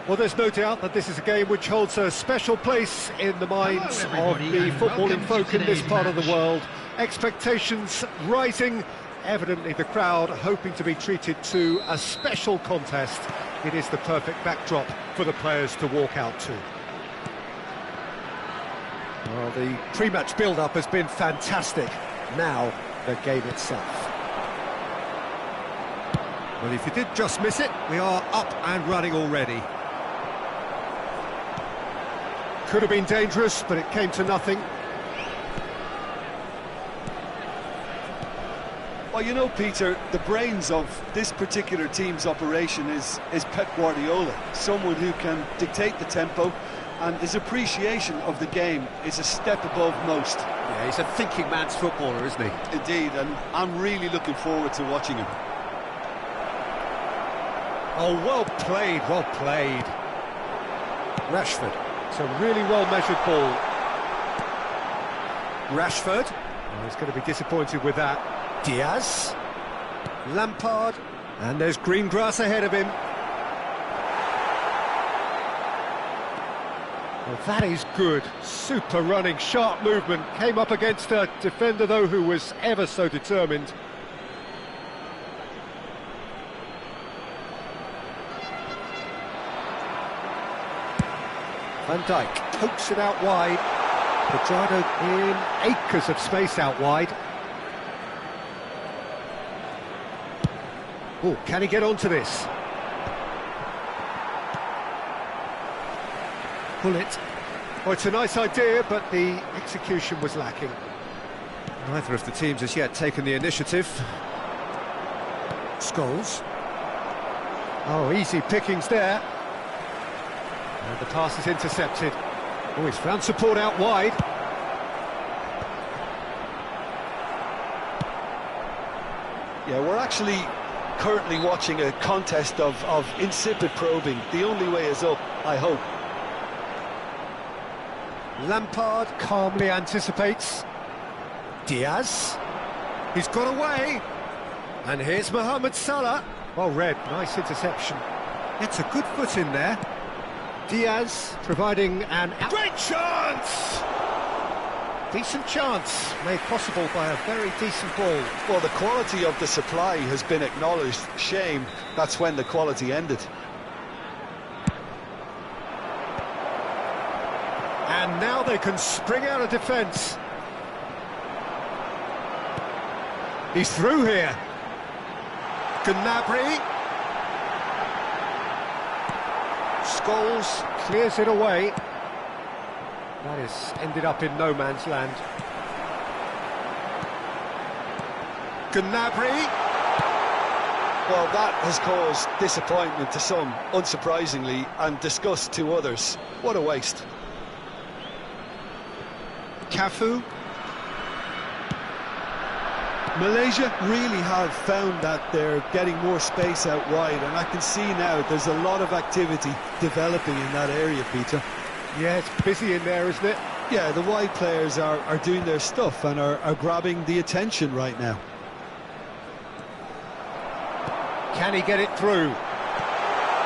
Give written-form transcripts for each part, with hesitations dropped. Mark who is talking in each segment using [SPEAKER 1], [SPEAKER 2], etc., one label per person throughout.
[SPEAKER 1] Well, there's no doubt that this is a game which holds a special place in the minds of the footballing folk in this part of the world. Expectations rising, evidently the crowd hoping to be treated to a special contest. It is the perfect backdrop for the players to walk out to. Well, the pre-match build-up has been fantastic. Now, the game itself. Well, if you did just miss it, we are up and running already. Could have been dangerous, but it came to nothing.
[SPEAKER 2] Well, you know, Peter, the brains of this particular team's operation is Pep Guardiola, someone who can dictate the tempo, and his appreciation of the game is a step above most.
[SPEAKER 1] Yeah, he's a thinking man's footballer, isn't he?
[SPEAKER 2] Indeed, and I'm really looking forward to watching him.
[SPEAKER 1] Oh, well played, well played. Rashford. It's a really well-measured ball. Rashford. Oh, he's going to be disappointed with that. Diaz. Lampard. And there's green grass ahead of him. Well, that is good. Super running, sharp movement. Came up against a defender, though, who was ever so determined. Van Dijk pokes it out wide. Pedrado in acres of space out wide. Oh, can he get onto this? Pull it. Oh, it's a nice idea, but the execution was lacking. Neither of the teams has yet taken the initiative. Scholes. Oh, easy pickings there. And the pass is intercepted. Oh, he's found support out wide.
[SPEAKER 2] Yeah, we're actually currently watching a contest of insipid probing. The only way is up, I hope.
[SPEAKER 1] Lampard calmly anticipates. Diaz. He's got away. And here's Mohamed Salah. Well read, nice interception. It's a good foot in there. Diaz providing an great chance! Decent chance, made possible by a very decent ball.
[SPEAKER 2] Well, the quality of the supply has been acknowledged. Shame, that's when the quality ended.
[SPEAKER 1] And now they can spring out of defence. He's through here. Gnabry. Scholes clears it away. That has ended up in no man's land. Gnabry.
[SPEAKER 2] Well, that has caused disappointment to some, unsurprisingly, and disgust to others. What a waste.
[SPEAKER 1] Cafu.
[SPEAKER 2] Malaysia really have found that they're getting more space out wide, and I can see now there's a lot of activity developing in that area, Peter.
[SPEAKER 1] Yeah, it's busy in there, isn't it?
[SPEAKER 2] Yeah, the wide players are doing their stuff and are grabbing the attention right now.
[SPEAKER 1] Can he get it through?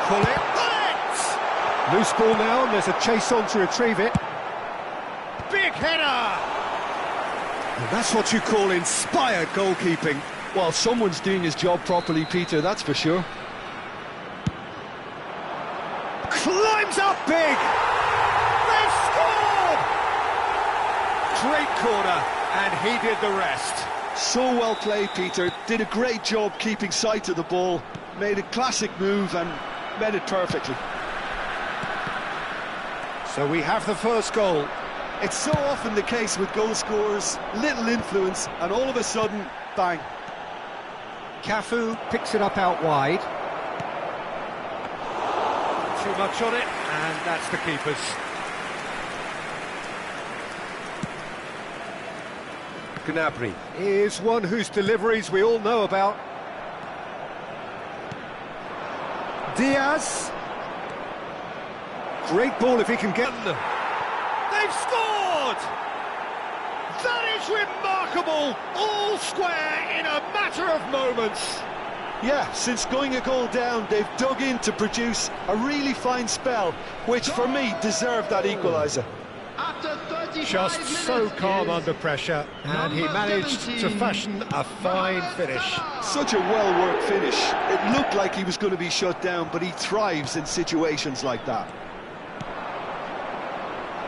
[SPEAKER 1] Pull it! Pull it! Loose ball now, and there's a chase on to retrieve it. Big header! And that's what you call inspired goalkeeping.
[SPEAKER 2] Well, someone's doing his job properly, Peter, that's for sure.
[SPEAKER 1] Climbs up big! They've scored! Great corner, and he did the rest.
[SPEAKER 2] So well played, Peter. Did a great job keeping sight of the ball. Made a classic move and made it perfectly.
[SPEAKER 1] So we have the first goal.
[SPEAKER 2] It's so often the case with goal scorers, little influence, and all of a sudden, bang.
[SPEAKER 1] Cafu picks it up out wide. Too much on it, and that's the keeper's. Gnabry is one whose deliveries we all know about. Diaz. Great ball if he can get them. They've scored! That is remarkable! All square in a matter of moments.
[SPEAKER 2] Yeah, since going a goal down, they've dug in to produce a really fine spell, which for me deserved that equaliser.
[SPEAKER 1] Just so calm under pressure, and he managed to fashion a fine finish.
[SPEAKER 2] Such a well-worked finish. It looked like he was going to be shut down, but he thrives in situations like that.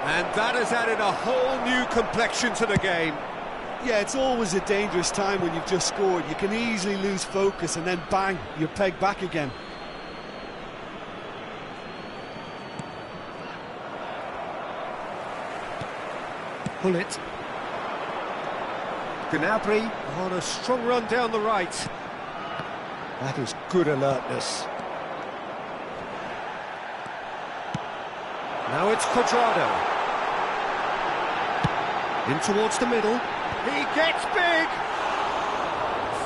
[SPEAKER 1] And that has added a whole new complexion to the game.
[SPEAKER 2] Yeah, it's always a dangerous time when you've just scored. You can easily lose focus and then bang, you're pegged back again.
[SPEAKER 1] Pull it. Gnabry on a strong run down the right. That is good alertness. Now it's Cuadrado. In towards the middle. He gets big!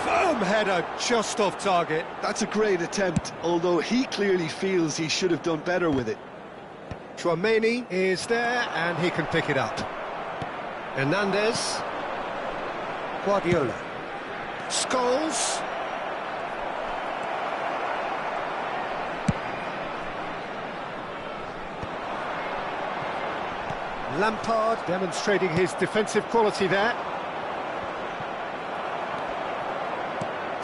[SPEAKER 1] Firm header just off target.
[SPEAKER 2] That's a great attempt, although he clearly feels he should have done better with it.
[SPEAKER 1] Tchouaméni is there and he can pick it up. Hernandez. Guardiola. Scholes. Lampard demonstrating his defensive quality there.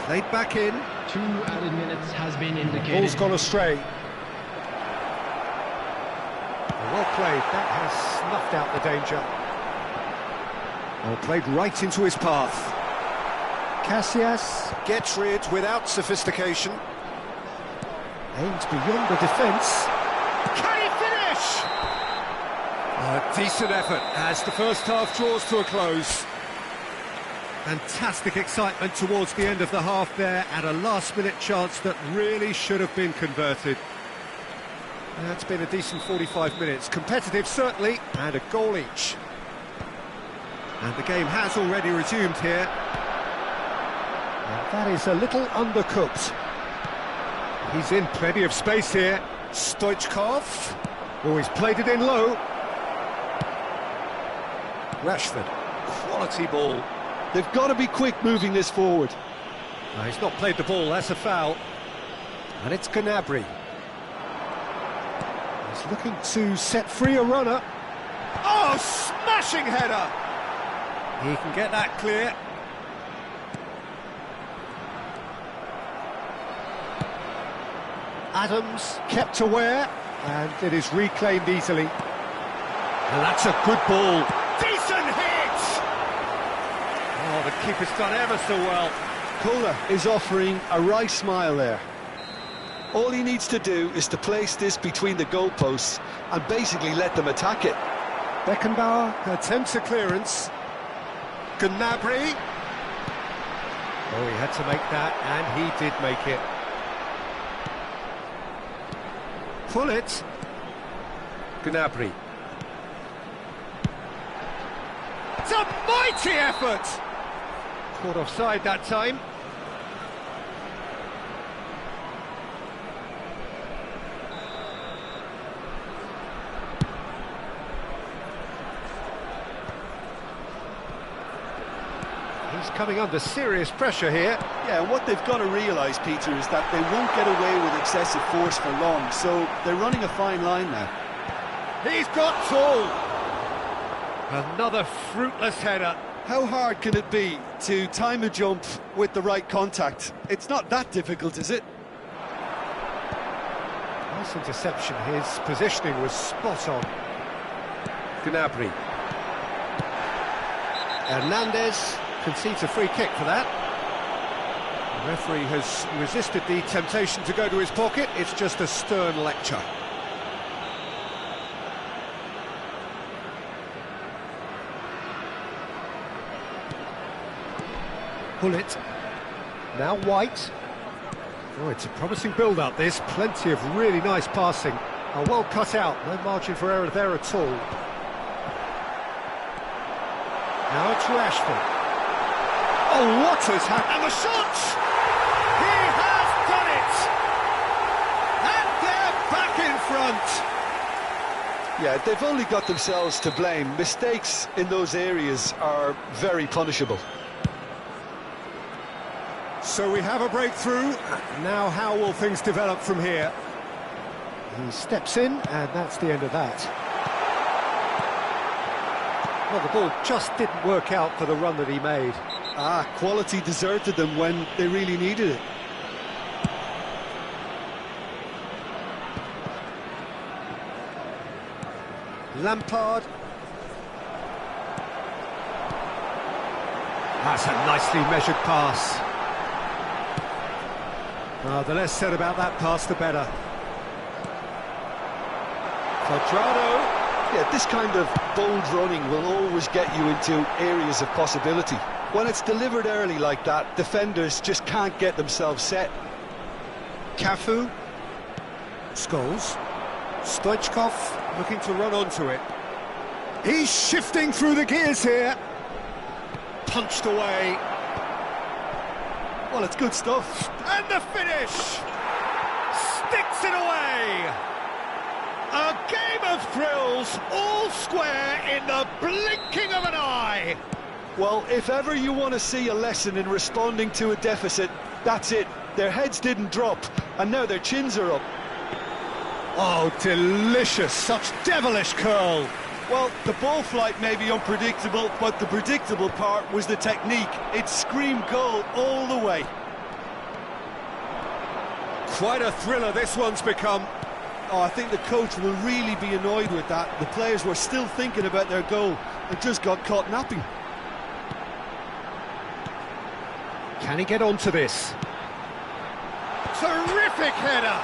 [SPEAKER 1] Played back in.
[SPEAKER 3] 2 added minutes has been indicated.
[SPEAKER 1] Ball's gone astray. Well played, that has snuffed out the danger. Well played right into his path. Casillas gets rid without sophistication. Aims beyond the defence. Can he finish? A decent effort as the first half draws to a close. Fantastic excitement towards the end of the half there, and a last-minute chance that really should have been converted. That's been a decent 45 minutes. Competitive, certainly, and a goal each. And the game has already resumed here. And that is a little undercooked. He's in plenty of space here. Stoichkov. Oh, he's played it in low. Rashford. Quality ball.
[SPEAKER 2] They've got to be quick moving this forward.
[SPEAKER 1] No, he's not played the ball, that's a foul. And it's Gnabry. He's looking to set free a runner. Oh, smashing header! He can get that clear. Adams kept aware, and it is reclaimed easily. And that's a good ball. Decent hit! Oh, the keeper's done ever so well.
[SPEAKER 2] Kohler is offering a wry smile there. All he needs to do is to place this between the goalposts and basically let them attack it.
[SPEAKER 1] Beckenbauer attempts a clearance. Gnabry. Oh, he had to make that, and he did make it. Pull it. Gnabry. It's a mighty effort! Caught offside that time. He's coming under serious pressure here.
[SPEAKER 2] Yeah, what they've got to realise, Peter, is that they won't get away with excessive force for long, so they're running a fine line now.
[SPEAKER 1] He's got tall. Another fruitless header.
[SPEAKER 2] How hard can it be to time a jump with the right contact? It's not that difficult, is it?
[SPEAKER 1] Nice interception. His positioning was spot on. Gnabry. Hernandez concedes a free kick for that. The referee has resisted the temptation to go to his pocket. It's just a stern lecture. Pull it. Now White. Oh, it's a promising build-up, this. Plenty of really nice passing. Oh, well cut out. No margin for error there at all. Now it's Rashford. Oh, what has happened? And the shot! He has done it! And they're back in front.
[SPEAKER 2] Yeah, they've only got themselves to blame. Mistakes in those areas are very punishable.
[SPEAKER 1] So we have a breakthrough. Now how will things develop from here? He steps in, and that's the end of that. Well, the ball just didn't work out for the run that he made.
[SPEAKER 2] Quality deserted them when they really needed it.
[SPEAKER 1] Lampard. That's a nicely measured pass. The less said about that pass, the better. Quadrado.
[SPEAKER 2] Yeah, this kind of bold running will always get you into areas of possibility. When it's delivered early like that, defenders just can't get themselves set.
[SPEAKER 1] Cafu. Scholes. Stoichkov looking to run onto it. He's shifting through the gears here. Punched away.
[SPEAKER 2] Well, it's good stuff.
[SPEAKER 1] And the finish! Sticks it away! A game of thrills, all square in the blinking of an eye!
[SPEAKER 2] Well, if ever you want to see a lesson in responding to a deficit, that's it. Their heads didn't drop, and now their chins are up.
[SPEAKER 1] Oh, delicious, such devilish curl.
[SPEAKER 2] Well, the ball flight may be unpredictable, but the predictable part was the technique. It screamed goal all the way.
[SPEAKER 1] Quite a thriller this one's become.
[SPEAKER 2] Oh, I think the coach will really be annoyed with that. The players were still thinking about their goal and just got caught napping.
[SPEAKER 1] Can he get onto this? Terrific header!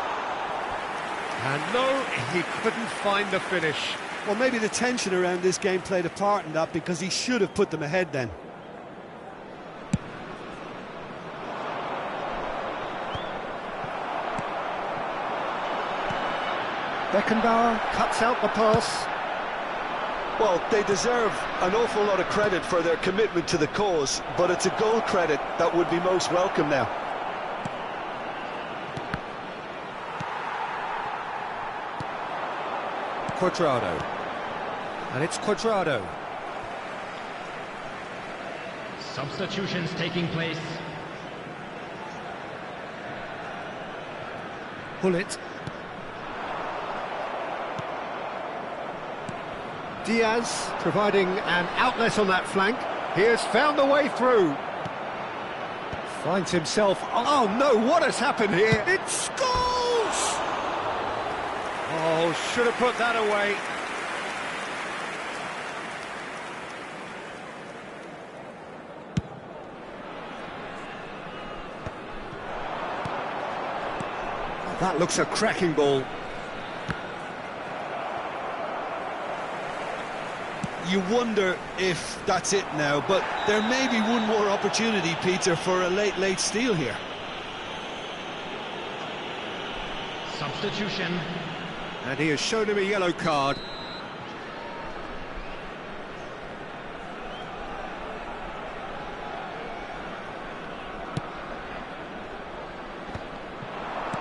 [SPEAKER 1] And no, he couldn't find the finish.
[SPEAKER 2] Well, maybe the tension around this game played a part in that, because he should have put them ahead then.
[SPEAKER 1] Beckenbauer cuts out the pass.
[SPEAKER 2] Well, they deserve an awful lot of credit for their commitment to the cause, but it's a goal credit that would be most welcome now.
[SPEAKER 1] Quadrado. And it's Quadrado.
[SPEAKER 3] Substitutions taking place.
[SPEAKER 1] Bullet. Diaz providing an outlet on that flank. He has found the way through. Finds himself... Oh no, what has happened here? It scores! Oh, should have put that away. That looks a cracking ball.
[SPEAKER 2] You wonder if that's it now, but there may be one more opportunity, Peter, for a late steal here.
[SPEAKER 3] Substitution.
[SPEAKER 1] And he has shown him a yellow card.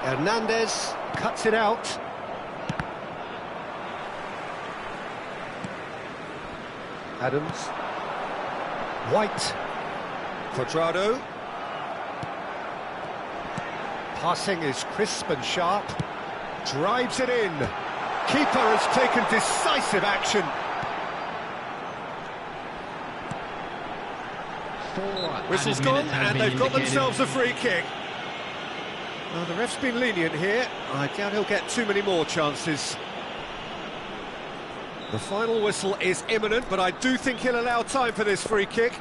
[SPEAKER 1] Hernandez cuts it out. Adams. White. Quadrado. Passing is crisp and sharp. Drives it in. Keeper has taken decisive action.
[SPEAKER 3] 4
[SPEAKER 1] Whistle's
[SPEAKER 3] added
[SPEAKER 1] gone,
[SPEAKER 3] minutes has
[SPEAKER 1] and
[SPEAKER 3] been
[SPEAKER 1] they've got
[SPEAKER 3] indicated.
[SPEAKER 1] themselves a free kick. Well, the ref's been lenient here. I doubt he'll get too many more chances. The final whistle is imminent, but I do think he'll allow time for this free kick.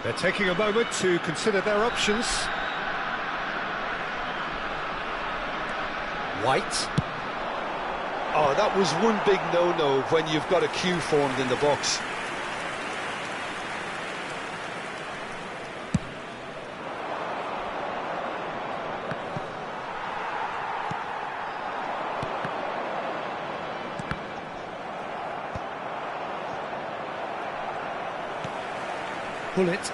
[SPEAKER 1] They're taking a moment to consider their options. White.
[SPEAKER 2] Oh, that was one big no-no when you've got a queue formed in the box.
[SPEAKER 1] Bullet.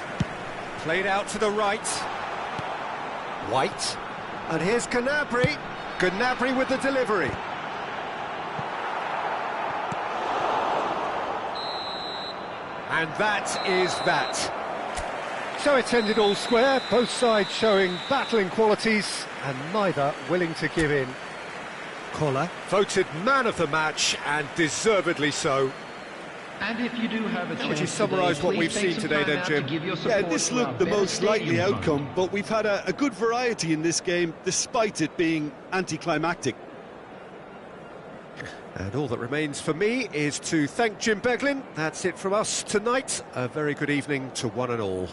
[SPEAKER 1] Played out to the right. White. And here's Gnabry. Gnabry with the delivery. And that is that. So it's ended all square, both sides showing battling qualities and neither willing to give in. Koller voted man of the match and deservedly so.
[SPEAKER 3] And if you do have a chance,
[SPEAKER 1] would you summarise what we've seen today then, Jim?
[SPEAKER 2] Yeah, this looked the most likely outcome, but we've had a good variety in this game, despite it being anticlimactic.
[SPEAKER 1] And all that remains for me is to thank Jim Beglin. That's it from us tonight. A very good evening to one and all.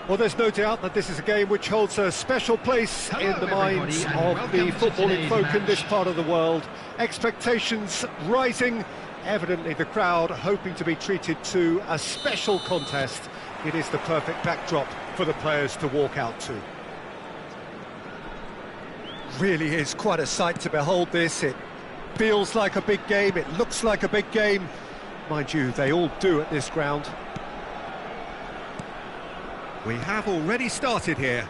[SPEAKER 1] Well, there's no doubt that this is a game which holds a special place in the minds of the footballing folk in this part of the world. Expectations rising, evidently the crowd hoping to be treated to a special contest. It is the perfect backdrop for the players to walk out to. Really is quite a sight to behold this. It feels like a big game, it looks like a big game. Mind you, they all do at this ground. We have already started here.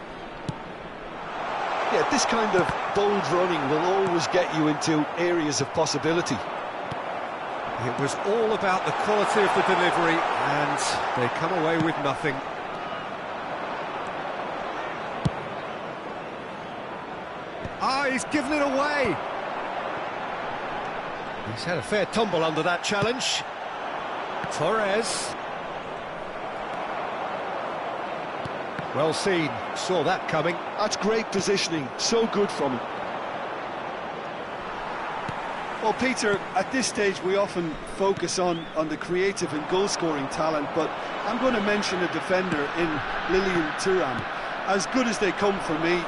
[SPEAKER 2] Yeah, this kind of bold running will always get you into areas of possibility.
[SPEAKER 1] It was all about the quality of the delivery, and they come away with nothing. He's given it away. He's had a fair tumble under that challenge. Torres. Well seen, saw that coming.
[SPEAKER 2] That's great positioning, so good from him. Well, Peter, at this stage we often focus on the creative and goal-scoring talent, but I'm going to mention a defender in Lilian Thuram. As good as they come for me,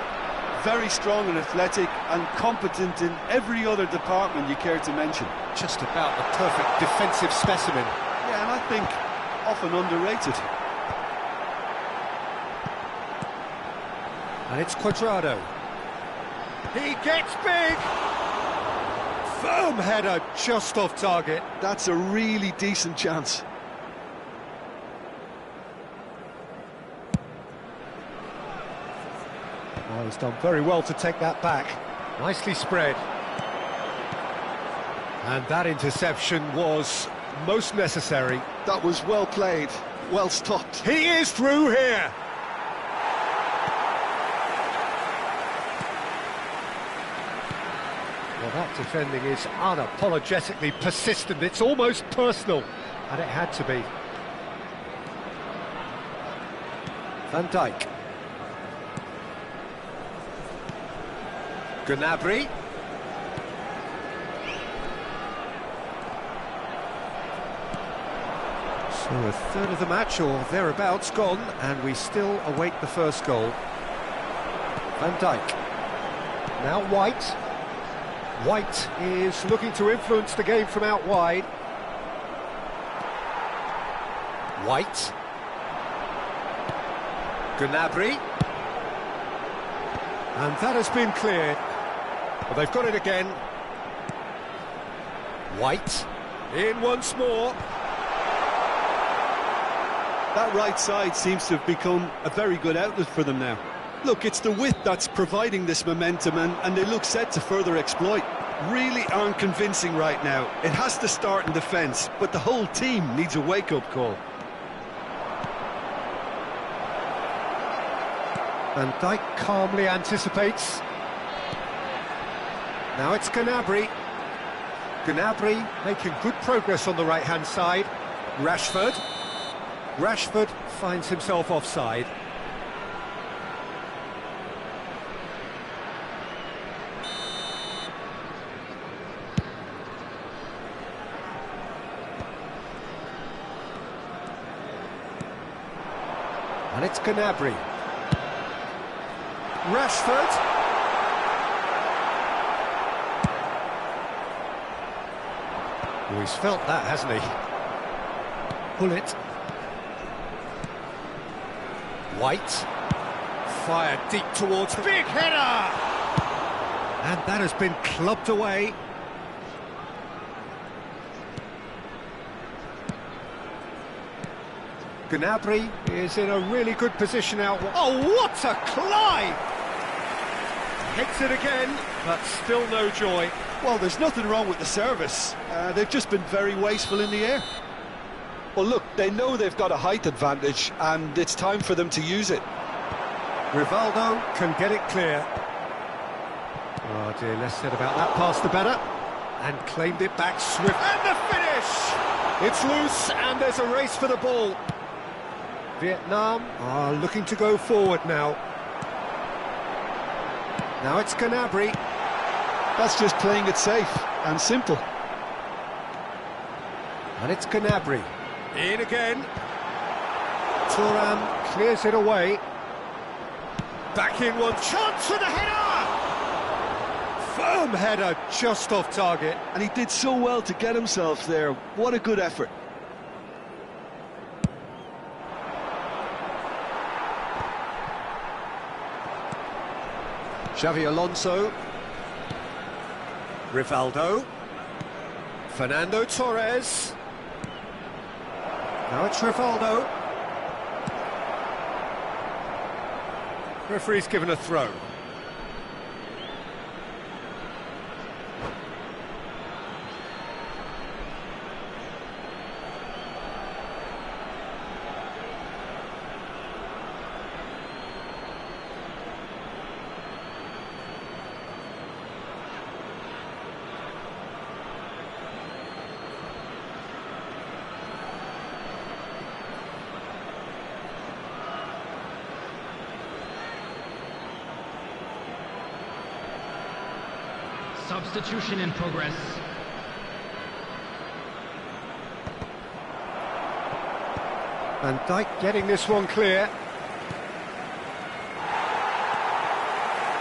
[SPEAKER 2] very strong and athletic and competent in every other department you care to mention.
[SPEAKER 1] Just about the perfect defensive specimen.
[SPEAKER 2] Yeah, and I think often underrated.
[SPEAKER 1] And it's Cuadrado. He gets big! Firm header, just off target.
[SPEAKER 2] That's a really decent chance.
[SPEAKER 1] Oh, he's done very well to take that back. Nicely spread. And that interception was most necessary.
[SPEAKER 2] That was well played, well stopped.
[SPEAKER 1] He is through here! Well, that defending is unapologetically persistent. It's almost personal, and it had to be. Van Dijk. Gnabry. So a third of the match, or thereabouts, gone, and we still await the first goal. Van Dijk. Now White. White is looking to influence the game from out wide. White. Gnabry. And that has been cleared. But they've got it again. White. In once more.
[SPEAKER 2] That right side seems to have become a very good outlet for them now. Look, it's the width that's providing this momentum, and they look set to further exploit. Really aren't convincing right now. It has to start in defence, but the whole team needs a wake-up call.
[SPEAKER 1] Van Dijk calmly anticipates. Now it's Gnabry. Gnabry making good progress on the right-hand side. Rashford. Rashford finds himself offside. And it's Gnabry. Rashford. Oh, he's felt that, hasn't he? Bullet. White. Fired deep towards the big header! And that has been clubbed away. Gnabry is in a really good position out. Oh, what a climb! Hits it again, but still no joy.
[SPEAKER 2] Well, there's nothing wrong with the service. They've just been very wasteful in the air. Well, look, they know they've got a height advantage, and it's time for them to use it.
[SPEAKER 1] Rivaldo can get it clear. Oh dear, less said about that pass the better. And claimed it back swift. And the finish! It's loose, and there's a race for the ball. Vietnam are looking to go forward now. Now it's Gnabry.
[SPEAKER 2] That's just playing it safe and simple.
[SPEAKER 1] And it's Gnabry. In again. Thuram clears it away. Back in one, chance for the header! Firm header, just off target.
[SPEAKER 2] And he did so well to get himself there. What a good effort.
[SPEAKER 1] Xavi Alonso. Rivaldo. Fernando Torres. Now it's Rivaldo. Referee's given a throw.
[SPEAKER 3] Substitution in progress.
[SPEAKER 1] Van Dijk getting this one clear.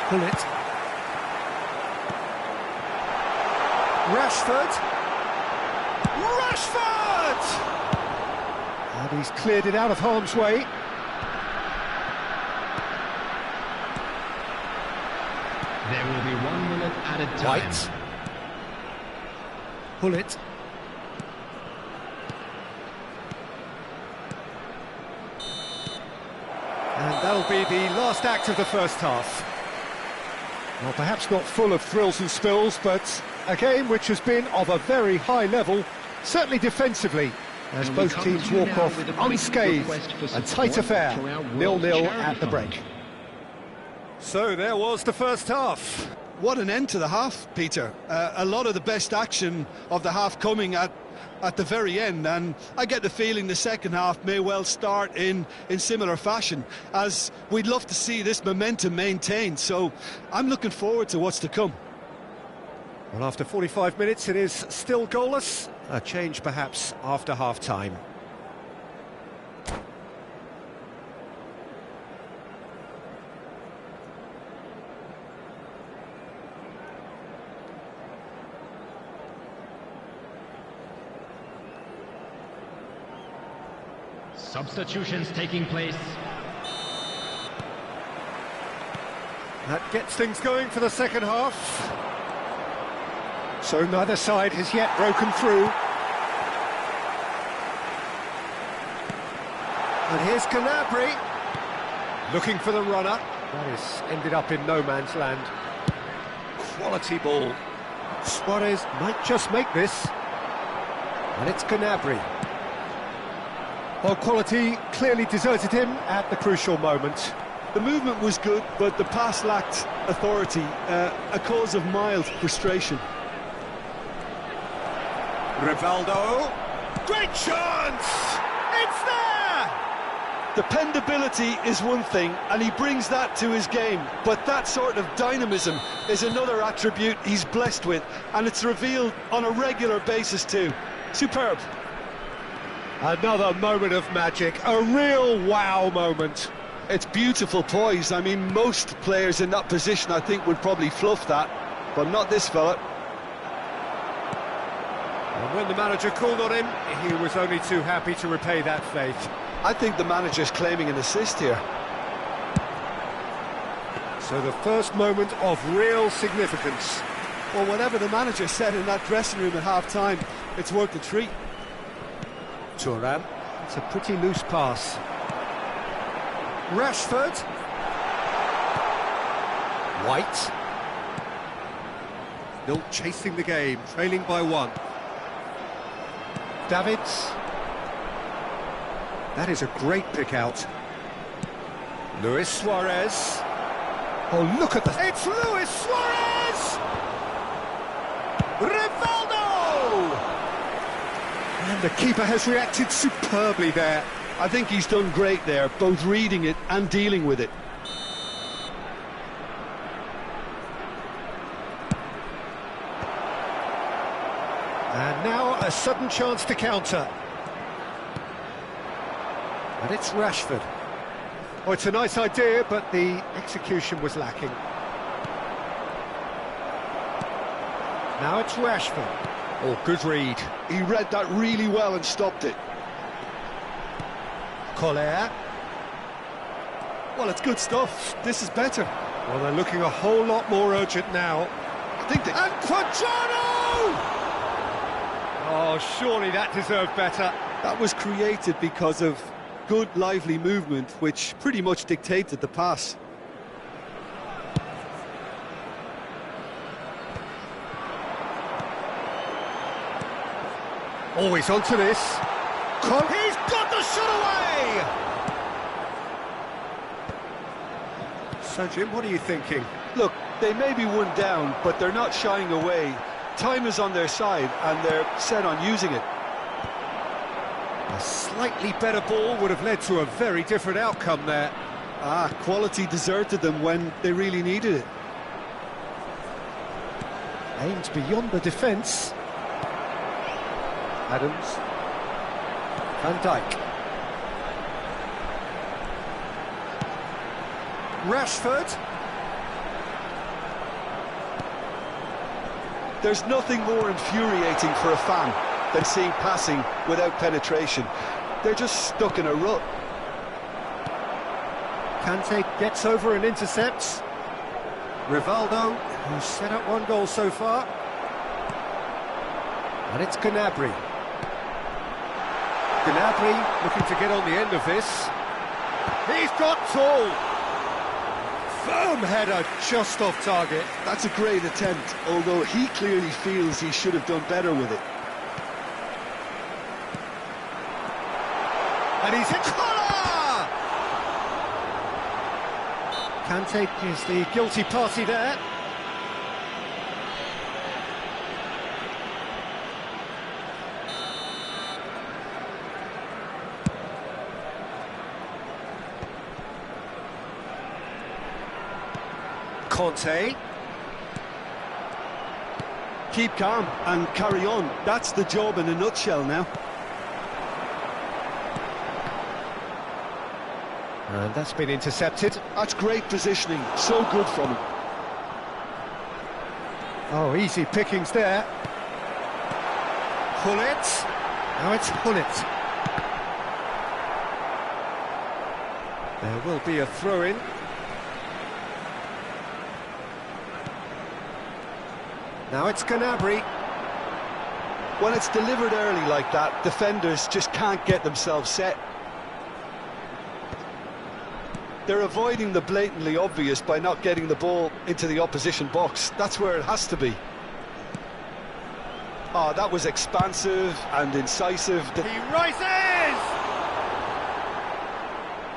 [SPEAKER 1] Pull it. Rashford! Rashford! And he's cleared it out of harm's way.
[SPEAKER 3] There will be 1 minute added time.
[SPEAKER 1] White. Pull it. And that'll be the last act of the first half. Well, perhaps not full of thrills and spills, but a game which has been of a very high level, certainly defensively, as both teams walk off unscathed. A tight affair, 0-0 at the break. So there was the first half.
[SPEAKER 2] What an end to the half, Peter. A lot of the best action of the half coming at the very end, and I get the feeling the second half may well start in similar fashion, as we'd love to see this momentum maintained, so I'm looking forward to what's to come.
[SPEAKER 1] Well, after 45 minutes it is still goalless, a change perhaps after half-time.
[SPEAKER 3] Substitutions taking place.
[SPEAKER 1] That gets things going for the second half. So neither side has yet broken through. And here's Gnabry, looking for the runner. That has ended up in no man's land. Quality ball. Suarez might just make this. And it's Gnabry. Well, quality clearly deserted him at the crucial moment.
[SPEAKER 2] The movement was good, but the pass lacked authority, a cause of mild frustration.
[SPEAKER 1] Rivaldo, great chance! It's there!
[SPEAKER 2] Dependability is one thing, and he brings that to his game, but that sort of dynamism is another attribute he's blessed with, and it's revealed on a regular basis too. Superb.
[SPEAKER 1] Another moment of magic, a real wow moment.
[SPEAKER 2] It's beautiful poise. I mean, most players in that position, I think, would probably fluff that, but not this fella.
[SPEAKER 1] And when the manager called on him, he was only too happy to repay that faith.
[SPEAKER 2] I think the manager's claiming an assist here.
[SPEAKER 1] So the first moment of real significance.
[SPEAKER 2] Well, whatever the manager said in that dressing room at half-time, it's worth the treat.
[SPEAKER 1] Thuram, it's a pretty loose pass. Rashford. White. Still chasing the game, trailing by 1. Davids. That is a great pick out. Luis Suarez. Oh, look at that. It's Luis Suarez! Rivaldo! And the keeper has reacted superbly there.
[SPEAKER 2] I think he's done great there, both reading it and dealing with it.
[SPEAKER 1] And now a sudden chance to counter. And it's Rashford. Oh, it's a nice idea, but the execution was lacking. Now it's Rashford. Oh, good read.
[SPEAKER 2] He read that really well and stopped it.
[SPEAKER 1] Collier.
[SPEAKER 2] Well, it's good stuff. This is better.
[SPEAKER 1] Well, they're looking a whole lot more urgent now.
[SPEAKER 2] I think they...
[SPEAKER 1] And Quadrado! Oh, surely that deserved better.
[SPEAKER 2] That was created because of good, lively movement, which pretty much dictated the pass.
[SPEAKER 1] Oh, he's onto this. He's got the shot away! So, Jim, what are you thinking?
[SPEAKER 2] Look, they may be one down, but they're not shying away. Time is on their side, and they're set on using it.
[SPEAKER 1] A slightly better ball would have led to a very different outcome there.
[SPEAKER 2] Quality deserted them when they really needed it.
[SPEAKER 1] Aimed beyond the defence. Adams. Van Dijk. Rashford.
[SPEAKER 2] There's nothing more infuriating for a fan than seeing passing without penetration. They're just stuck in a rut.
[SPEAKER 1] Kante gets over and intercepts. Rivaldo, who's set up one goal so far. And it's Gnabry. Gnabry looking to get on the end of this. He's got tall. Firm header just off target.
[SPEAKER 2] That's a great attempt, although he clearly feels he should have done better with it.
[SPEAKER 1] And he's in corner! Kante is the guilty party there. Conte.
[SPEAKER 2] Keep calm and carry on. That's the job in a nutshell now.
[SPEAKER 1] And that's been intercepted.
[SPEAKER 2] That's great positioning. So good from him.
[SPEAKER 1] Oh, easy pickings there. Hullet. Now it's Hullet. There will be a throw-in. Now it's Gnabry.
[SPEAKER 2] When it's delivered early like that, defenders just can't get themselves set. They're avoiding the blatantly obvious by not getting the ball into the opposition box. That's where it has to be. Oh, that was expansive and incisive.
[SPEAKER 1] He rises!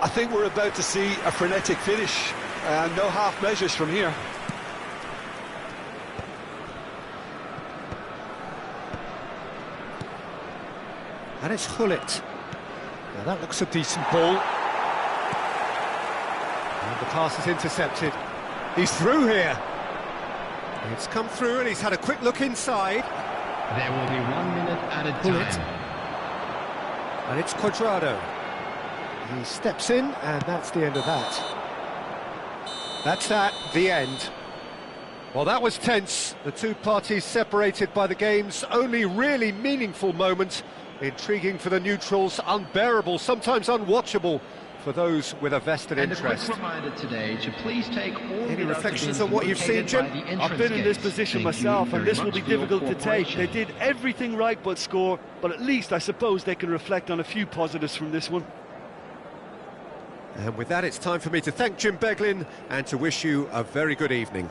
[SPEAKER 2] I think we're about to see a frenetic finish. No half measures from here.
[SPEAKER 1] And it's Hullet. Now that looks a decent ball. And the pass is intercepted. He's through here. It's come through and he's had a quick look inside.
[SPEAKER 3] There will be 1 minute added time.
[SPEAKER 1] And it's Quadrado. He steps in and that's the end of that. That's the end. Well, that was tense. The two parties separated by the game's only really meaningful moment. Intriguing for the neutrals, unbearable, sometimes unwatchable for those with a vested interest.
[SPEAKER 3] And a quick reminder today to please take all
[SPEAKER 1] Any reflections on what you've seen, Jim?
[SPEAKER 4] I've been in this position myself, and this will be difficult to take. They did everything right but score, but at least I suppose they can reflect on a few positives from this one.
[SPEAKER 1] And with that, it's time for me to thank Jim Beglin and to wish you a very good evening.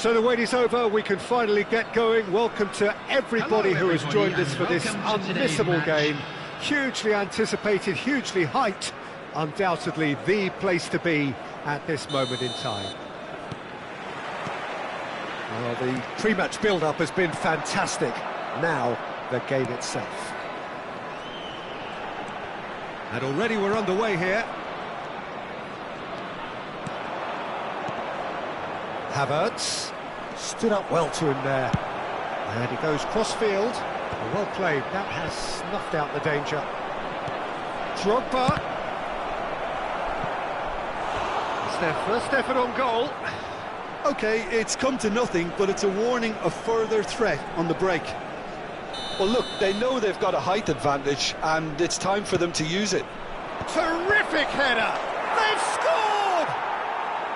[SPEAKER 1] So the wait is over, we can finally get going. Welcome to everybody who has joined us for this unmissable game. Hugely anticipated, hugely hyped. Undoubtedly the place to be at this moment in time. Well, the pre-match build-up has been fantastic. Now, the game itself. And already we're underway here. Havertz stood up well to him there. And he goes cross-field. Well played. That has snuffed out the danger. Drogba. It's their first effort on goal.
[SPEAKER 2] OK, it's come to nothing, but it's a warning of further threat on the break. Well, look, they know they've got a height advantage, and it's time for them to use it.
[SPEAKER 1] Terrific header! They've scored!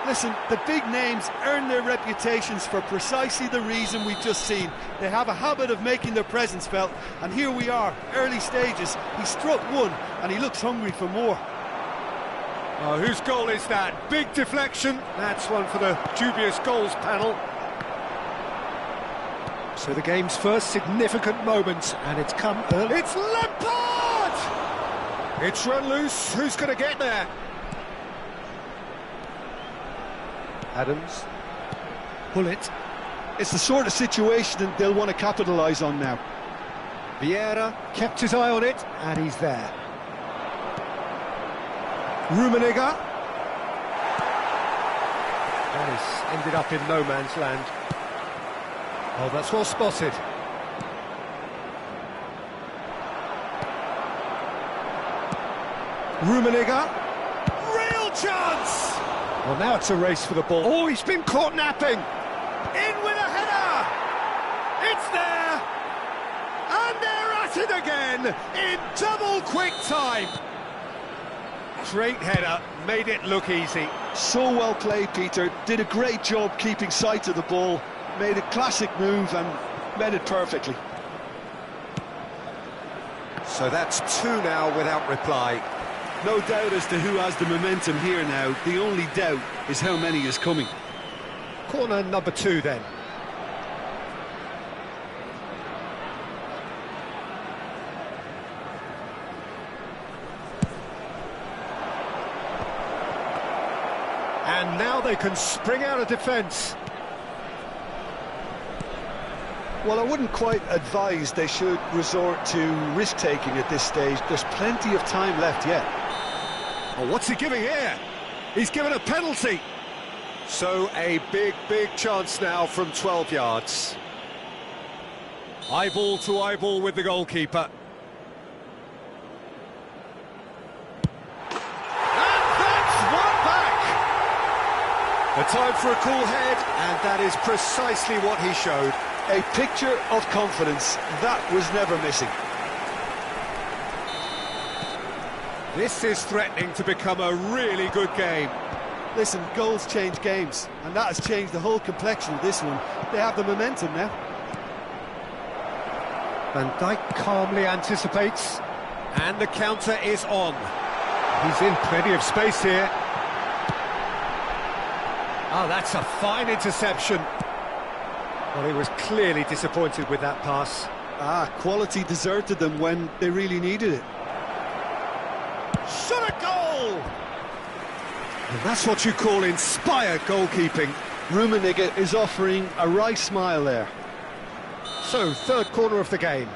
[SPEAKER 2] Listen, the big names earn their reputations for precisely the reason we've just seen. They have a habit of making their presence felt, and here we are, early stages. He struck one, and he looks hungry for more.
[SPEAKER 1] Oh, whose goal is that? Big deflection. That's one for the dubious goals panel. So the game's first significant moment, and it's come early. It's Lampard! It's run loose. Who's going to get there? Adams. Pull it.
[SPEAKER 2] It's the sort of situation that they'll want to capitalise on now.
[SPEAKER 1] Vieira kept his eye on it, and he's there. Rummenigge. That has ended up in no man's land. Oh, that's well spotted. Rummenigge. Real chance! Well, now it's a race for the ball. Oh, he's been caught napping. In with a header! It's there! And they're at it again in double quick time. Great header, made it look easy.
[SPEAKER 2] So well played, Peter. Did a great job keeping sight of the ball. Made a classic move and made it perfectly.
[SPEAKER 1] So that's two now without reply.
[SPEAKER 2] No doubt as to who has the momentum here now. The only doubt is how many is coming.
[SPEAKER 1] Corner number 2 then. And now they can spring out of defence.
[SPEAKER 2] Well, I wouldn't quite advise they should resort to risk-taking at this stage. There's plenty of time left yet.
[SPEAKER 1] Oh, what's he giving here? He's given a penalty. So a big chance now from 12 yards. Eyeball to eyeball with the goalkeeper. And that's one back! A time for a cool head, and that is precisely what he showed.
[SPEAKER 2] A picture of confidence, that was never missing.
[SPEAKER 1] This is threatening to become a really good game.
[SPEAKER 2] Listen, goals change games, and that has changed the whole complexion of this one. They have the momentum now.
[SPEAKER 1] Van Dijk calmly anticipates, and the counter is on. He's in plenty of space here. Oh, that's a fine interception. Well, he was clearly disappointed with that pass.
[SPEAKER 2] Quality deserted them when they really needed it.
[SPEAKER 1] Shot a goal! And that's what you call inspired goalkeeping.
[SPEAKER 2] Rummenigge is offering a wry smile there.
[SPEAKER 1] So, third corner of the game.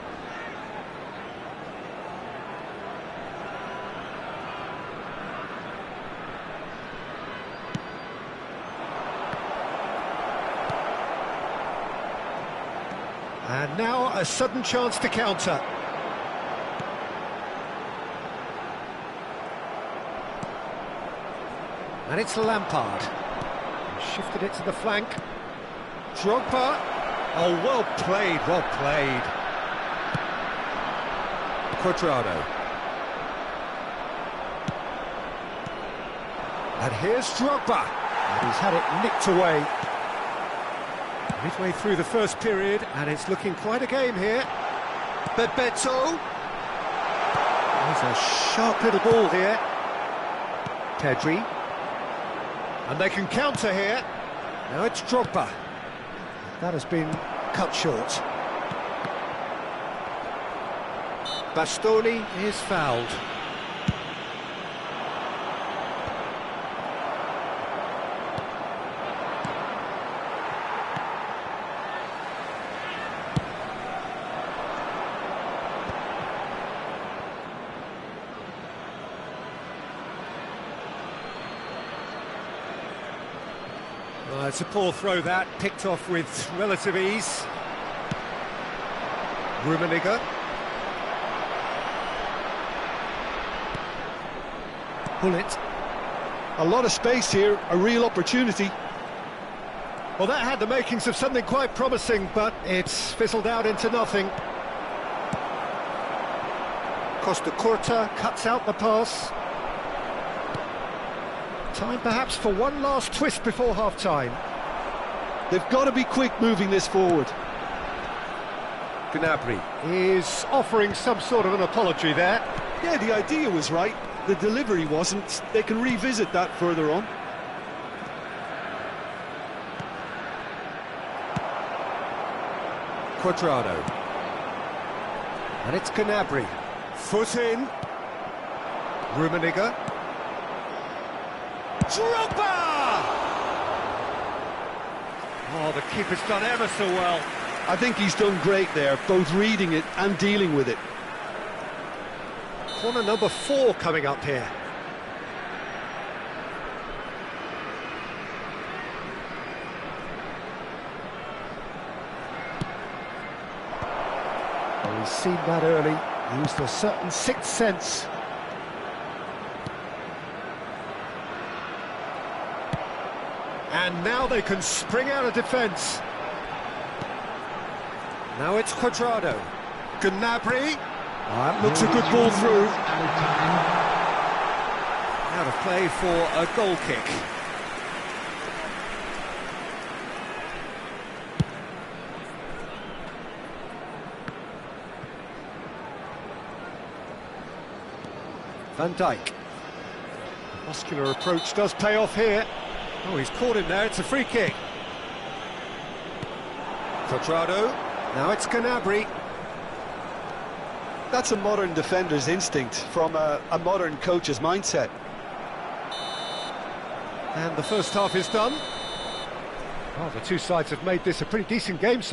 [SPEAKER 1] And now a sudden chance to counter. And it's Lampard. He shifted it to the flank. Drogba. Oh, well played, well played. Cuadrado. And here's Drogba. And he's had it nicked away. Midway through the first period, and it's looking quite a game here. Bebeto. There's a sharp little ball here. Pedri. And they can counter here. Now it's Drogba. That has been cut short. Bastoni is fouled. It's a poor throw that, picked off with relative ease. Rummenigge. Bullet.
[SPEAKER 2] A lot of space here, a real opportunity.
[SPEAKER 1] Well, that had the makings of something quite promising, but it's fizzled out into nothing. Costa Curta cuts out the pass. Time perhaps for one last twist before half-time.
[SPEAKER 2] They've got to be quick moving this forward.
[SPEAKER 1] Gnabry is offering some sort of an apology there.
[SPEAKER 2] Yeah, the idea was right, the delivery wasn't. They can revisit that further on.
[SPEAKER 1] Cuadrado. And it's Gnabry. Foot in. Rummenigge. Drogba! Oh, the keeper's done ever so well.
[SPEAKER 2] I think he's done great there, both reading it and dealing with it.
[SPEAKER 1] Corner number 4 coming up here. Well, he's seen that early, used a certain sixth sense. And now they can spring out of defence. Now it's Cuadrado. Gnabry. That looks a good ball through. Out of play for a goal kick. Van Dijk. The muscular approach does pay off here. Oh, he's caught him there, it's a free kick. Cuadrado, now it's Gnabry.
[SPEAKER 2] That's a modern defender's instinct from a modern coach's mindset.
[SPEAKER 1] And the first half is done. Oh, the two sides have made this a pretty decent game so